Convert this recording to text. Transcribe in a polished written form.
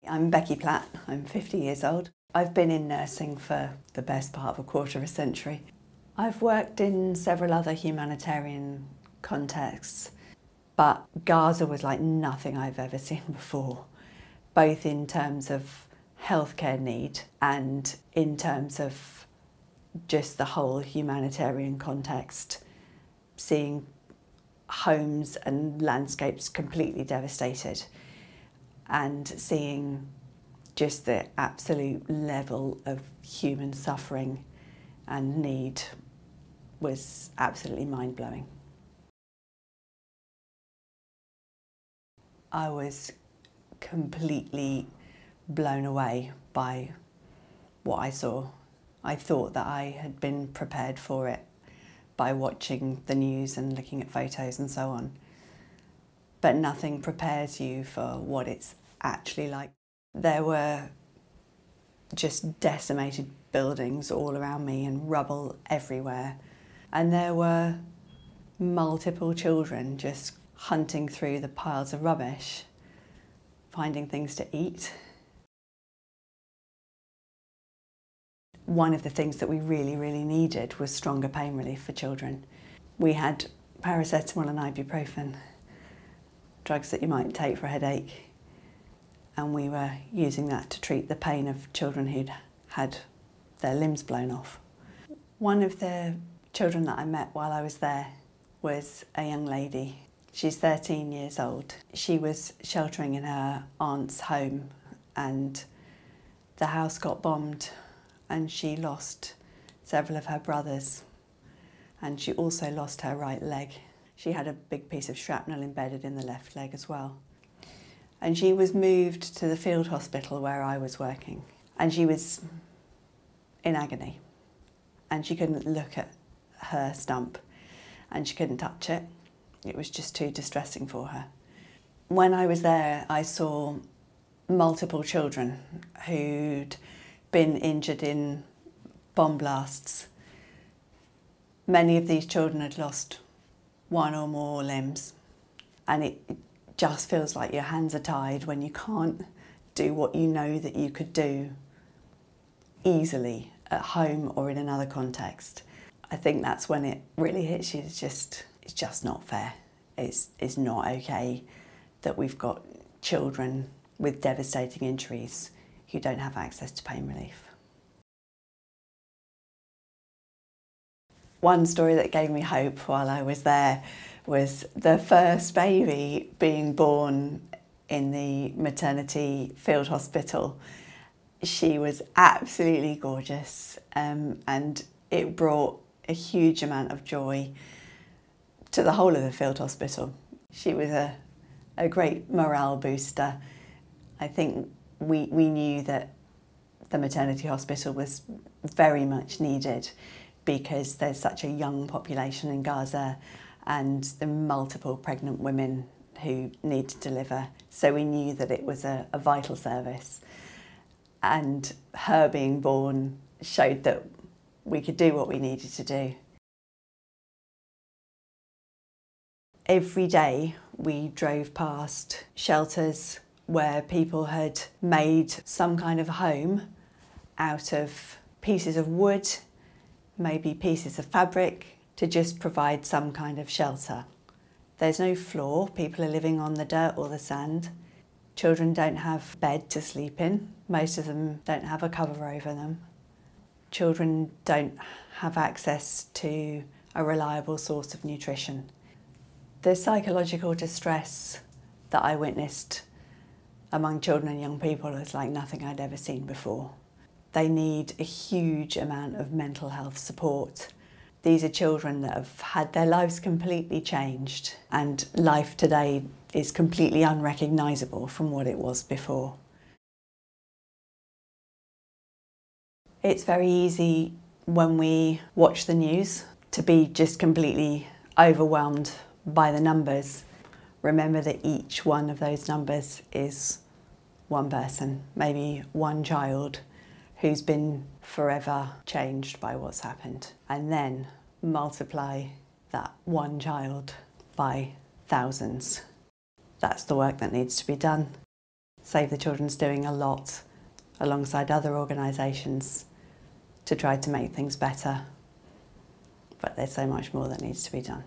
I'm Becky Platt, I'm 50 years old. I've been in nursing for the best part of a quarter of a century. I've worked in several other humanitarian contexts, but Gaza was like nothing I've ever seen before, both in terms of healthcare need and in terms of just the whole humanitarian context, seeing homes and landscapes completely devastated and seeing just the absolute level of human suffering and need was absolutely mind-blowing. I was completely blown away by what I saw. I thought that I had been prepared for it by watching the news and looking at photos and so on. But nothing prepares you for what it's actually like. There were just decimated buildings all around me and rubble everywhere. And there were multiple children just hunting through the piles of rubbish, finding things to eat. One of the things that we really needed was stronger pain relief for children. We had paracetamol and ibuprofen, drugs that you might take for a headache, and we were using that to treat the pain of children who'd had their limbs blown off. One of the children that I met while I was there was a young lady. She's 13 years old. She was sheltering in her aunt's home and the house got bombed and she lost several of her brothers, and she also lost her right leg. She had a big piece of shrapnel embedded in the left leg as well. And she was moved to the field hospital where I was working, and she was in agony, and she couldn't look at her stump and she couldn't touch it. It was just too distressing for her. When I was there, I saw multiple children who'd been injured in bomb blasts. Many of these children had lost one or more limbs, and it just feels like your hands are tied when you can't do what you know that you could do easily at home or in another context. I think that's when it really hits you. It's just not fair. It's not okay that we've got children with devastating injuries who don't have access to pain relief. One story that gave me hope while I was there was the first baby being born in the maternity field hospital. She was absolutely gorgeous, and it brought a huge amount of joy to the whole of the field hospital. She was a great morale booster. I think we knew that the maternity hospital was very much needed because there's such a young population in Gaza and the multiple pregnant women who need to deliver. So we knew that it was a vital service. And her being born showed that we could do what we needed to do. Every day we drove past shelters where people had made some kind of home out of pieces of wood, maybe pieces of fabric, to just provide some kind of shelter. There's no floor, people are living on the dirt or the sand. Children don't have a bed to sleep in. Most of them don't have a cover over them. Children don't have access to a reliable source of nutrition. The psychological distress that I witnessed among children and young people is like nothing I'd ever seen before. They need a huge amount of mental health support. These are children that have had their lives completely changed, and life today is completely unrecognisable from what it was before. It's very easy when we watch the news to be just completely overwhelmed by the numbers. Remember that each one of those numbers is one person, maybe one child, who's been forever changed by what's happened. And then multiply that one child by thousands. That's the work that needs to be done. Save the Children's doing a lot alongside other organisations to try to make things better, but there's so much more that needs to be done.